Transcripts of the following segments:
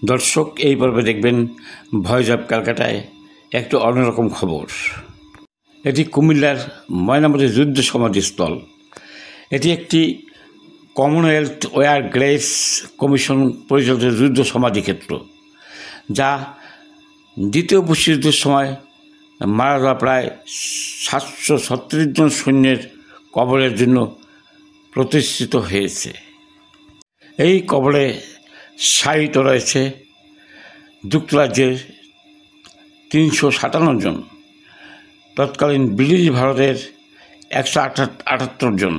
দর্শক, এই পর্বে দেখবেন ভয়েস অব ক্যালকাটায় একটু অন্যরকম খবর। এটি কুমিল্লার ময়নামতি যুদ্ধ সমাধিস্থল। এটি একটি কমনওয়েলথ ওয়ার গ্রেস কমিশন পরিচালিত যুদ্ধ সমাধিক্ষেত্র, যা দ্বিতীয় বিশ্বযুদ্ধের সময় মারা যাওয়া প্রায় 736 জন সৈন্যের কবরের জন্য প্রতিষ্ঠিত হয়েছে। এই কবরে শায়িত রয়েছে যুক্তরাজ্যের 357 জন, তৎকালীন ব্রিটিশ ভারতের 178 জন,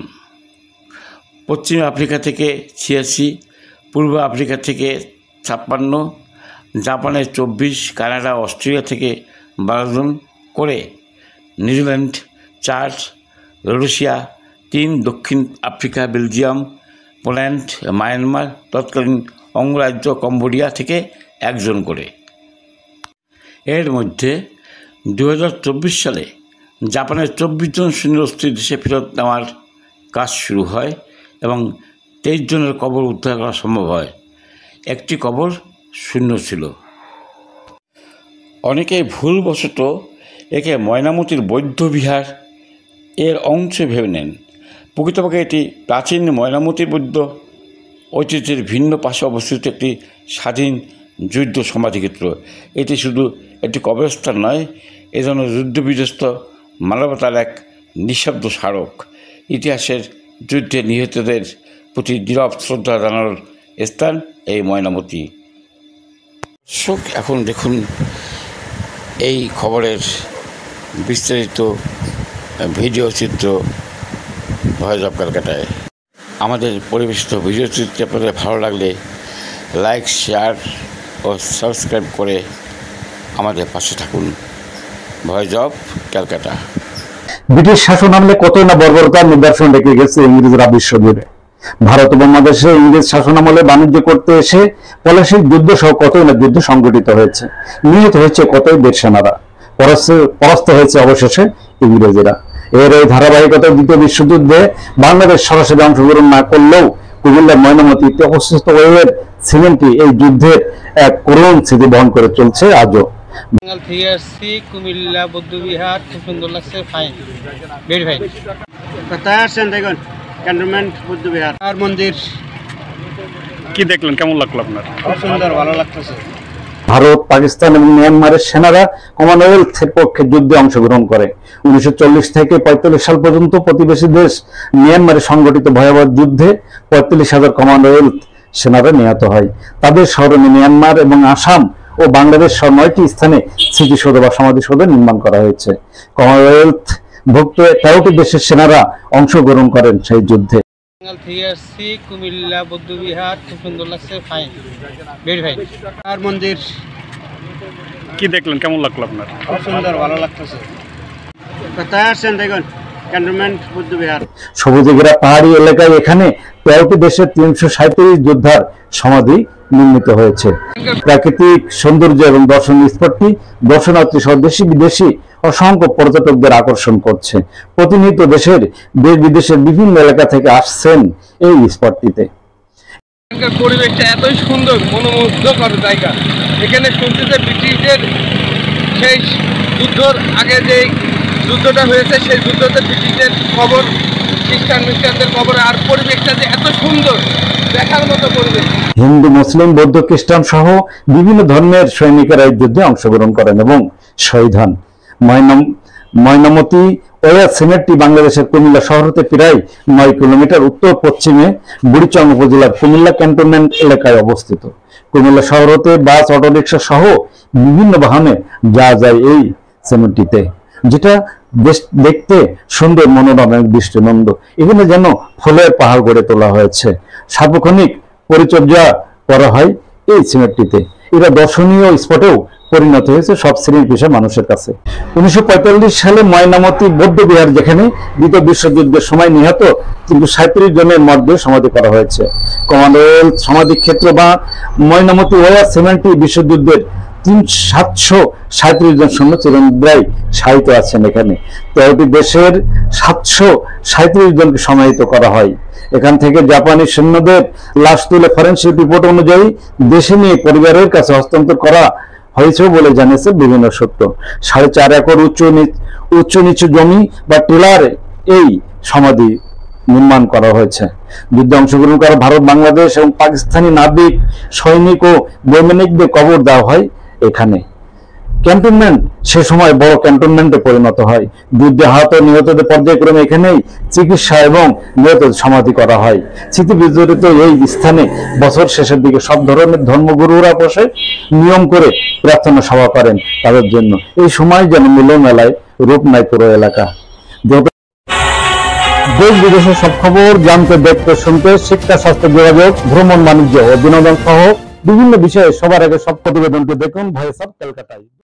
পশ্চিম আফ্রিকা থেকে 86, পূর্ব আফ্রিকা থেকে 56, জাপানের 24, কানাডা অস্ট্রেলিয়া থেকে 12 জন করে, নিউজিল্যান্ড 4, রাশিয়া 3, দক্ষিণ আফ্রিকা, বেলজিয়াম, পোল্যান্ড, মায়ানমার, তৎকালীন অঙ্গরাজ্য কম্বোডিয়া থেকে 1 জন করে। এর মধ্যে 2024 সালে জাপানের 24 জন সৈন্য অস্থি দেশে ফেরত নেওয়ার কাজ শুরু হয় এবং 23 জনের কবর উদ্ধার করা সম্ভব হয়। একটি কবর শূন্য ছিল। অনেকে ভুলবশত একে ময়নামতির বৌদ্ধবিহার এর অংশ ভেবে নেন। প্রকৃতপক্ষে এটি প্রাচীন ময়নামতি বৌদ্ধ ঐতিহ্যের ভিন্ন পাশে অবস্থিত একটি স্বাধীন যুদ্ধ সমাধিক্ষেত্র। এটি শুধু একটি কবরস্থান নয়, এ যেন যুদ্ধবিধ্বস্ত মানবতার এক নিঃশব্দ স্মারক, ইতিহাসের যুদ্ধে নিহতদের প্রতি নীরব শ্রদ্ধা জানানোর স্থান এই ময়নামতি। দর্শক, এখন দেখুন এই খবরের বিস্তারিত ভিডিও চিত্র ভয়েস অব ক্যালকাটায়। আমাদের পরিবেশিত ভিডিও চিত্রটি আপনাদের ভালো লাগলে লাইক, শেয়ার ও সাবস্ক্রাইব করে আমাদের পাশে থাকুন। Voice of Calcutta. ব্রিটিশ শাসন আমলে কতই না বর্বরতার নিদর্শন রেখে গেছে ইংরেজরা বিশ্বজুড়ে। ভারত উপমহাদেশে ইংরেজ শাসন আমলে বাণিজ্য করতে এসে পলাশির যুদ্ধ সহ কতই না যুদ্ধ সংঘটিত হয়েছে, নিহত হয়েছে কতই দেশ সেনারা, পরাস্ত হয়েছে অবশেষে ইংরেজেরা। এর এই ধারাবাহিকতায় দ্বিতীয় বিশ্বযুদ্ধে বাংলাদেশ সরাসরি অংশগ্রহণ না করলেও কুমিল্লার ময়নামতিতে অবস্থিত ওয়ের সিমেন্টটি এই যুদ্ধের এক করুণ স্মৃতি বহন করে চলছে আজও। কুমিল্লা বৌদ্ধবিহার খুব সুন্দর লাগছে, ফাইন, ভেরি ফাইন। কোথায় আসছেন? দেখুন ক্যান্টনমেন্ট বৌদ্ধবিহার আর মন্দির। কি দেখলেন, কেমন লাগলো আপনার? খুব সুন্দর, ভালো লাগতেছে। ভারত, পাকিস্তান এবং মিয়ানমারের সেনারা কমনওয়েলথের পক্ষে যুদ্ধে অংশগ্রহণ করে। 1940 থেকে 45 সাল পর্যন্ত প্রতিবেশী দেশ মিয়ানমারে সংগঠিত ভয়াবহ যুদ্ধে 45,000 কমনওয়েলথ সেনারা নিহত হয়। তাদের স্মরণে মিয়ানমার এবং আসাম ও বাংলাদেশ সহ 9টি স্থানে স্মৃতিসৌধ বা সমাধিসৌধ নির্মাণ করা হয়েছে। কমনওয়েলথ ভুক্ত 13টি দেশের সেনারা অংশগ্রহণ করেন সেই যুদ্ধে। কুমিল্লা বৌদ্ধবিহার খুব সুন্দর লাগছে, ফাইন, ভেরি ফাইন। আর মন্দির। কি দেখলেন, কেমন লাগলো আপনার? খুব সুন্দর, ভালো লাগতেছে। কোথায় আসছেন? দেখুন ক্যান্টনমেন্ট বৌদ্ধবিহার। সবুজে ঘেরা পাহাড়ি এলাকায় এখানে 13টি দেশের 337 যোদ্ধার সমাধি নির্মিত হয়েছে। প্রাকৃতিক সৌন্দর্য এবং দর্শনীয় স্পটটি দর্শনার্থী সহ দেশি বিদেশি অসংখ্য পর্যটকদের আকর্ষণ করছে। প্রতিনিয়ত দেশ বিদেশের বিভিন্ন এলাকা থেকে আসছেন এই স্পটটিতে। পরিবেশটা এতই সুন্দর, মনোমুগ্ধকর জায়গা। এখানে শুনছি যে ব্রিটিশদের সেই যুদ্ধর আগে যে যুদ্ধটা হয়েছে, সেই যুদ্ধতে ব্রিটিশদের খবর, খ্রিস্টানদের খবর, আর পরিবেশটা যে এত সুন্দর, দেখার মতো পরিবেশ। হিন্দু, মুসলিম, বৌদ্ধ, খ্রিস্টান সহ বিভিন্ন ধর্মের সৈনিকেরা এই যুদ্ধে অংশগ্রহণ করেন এবং শহীদ হন। ময়নামতি ওয়ার সিমেন্টটি বাংলাদেশের কুমিল্লা শহর হতে প্রায় 9 কিলোমিটার উত্তর পশ্চিমে বুড়িচং উপজেলার কুমিল্লা ক্যান্টনমেন্ট এলাকায় অবস্থিত। কুমিল্লা শহর হতে বাস, অটোরিকশা সহ বিভিন্ন বাহনে যাওয়া যায় এই সিমেন্টটিতে, যেটা দেখতে সুন্দর, মনোরম এবং দৃষ্টিনন্দন। এখানে যেন ফুলের পাহাড় গড়ে তোলা হয়েছে। সার্বক্ষণিক পরিচর্যা করা হয় এই সিমেন্টটিতে। এটা দর্শনীয় স্পটেও পরিণত হয়েছে সব শ্রেণীর পেশার মানুষের কাছে। 1945 সালে ময়নামতি বৌদ্ধবিহার, যেখানে দ্বিতীয় বিশ্বযুদ্ধের সময় নিহত 37 জনের মধ্যে সমাধি করা হয়েছে। কমনওয়েলথ সমাধিক্ষেত্র বা ময়নামতি ওয়ার সিমেন্টটি বিশ্বযুদ্ধের 737 জন সৈন্য চিরনিদ্রায় শায়িত আছেন এখানে। 13টি দেশের 737 জনকে সমাহিত করা হয়। এখান থেকে জাপানি সৈন্যদের লাশ তুলে ফরেনসিক রিপোর্ট অনুযায়ী দেশে নিয়ে পরিবারের কাছে হস্তান্তর করা হয়েছে বলে জানিয়েছে বিভিন্ন সূত্র। 4.5 একর উচ্চ নিচু জমি বা টিলারে এই সমাধি নির্মাণ করা হয়েছে। যুদ্ধে অংশগ্রহণ করা ভারত, বাংলাদেশ এবং পাকিস্তানি নাবিক, সৈনিক ও বৈমানিকদের কবর দেওয়া হয় এখানে। ক্যান্টনমেন্ট সে সময় বড় ক্যান্টনমেন্টে পরিণত হয়। যুদ্ধে আহত নিহতদের পর্যায়ক্রমে এখানেই চিকিৎসা এবং নিহতদের সমাধি করা হয়। স্মৃতি বিজড়িত এই স্থানে বছর শেষের দিকে সব ধরনের ধর্মগুরুরা বসে নিয়ম করে প্রার্থনা সভা করেন তাদের জন্য। এই সময় যেন মিলন মেলায় রূপ নেয় পুরো এলাকা। দেশ বিদেশের সব খবর জানতে, দেখতে, শুনতে, শিক্ষা, স্বাস্থ্য, যোগাযোগ, ভ্রমণ, বাণিজ্য ও বিনোদন সহ বিভিন্ন বিষয়ে সবার আগে সব প্রতিবেদনটি দেখুন ভয়েস অফ কলকাতায়।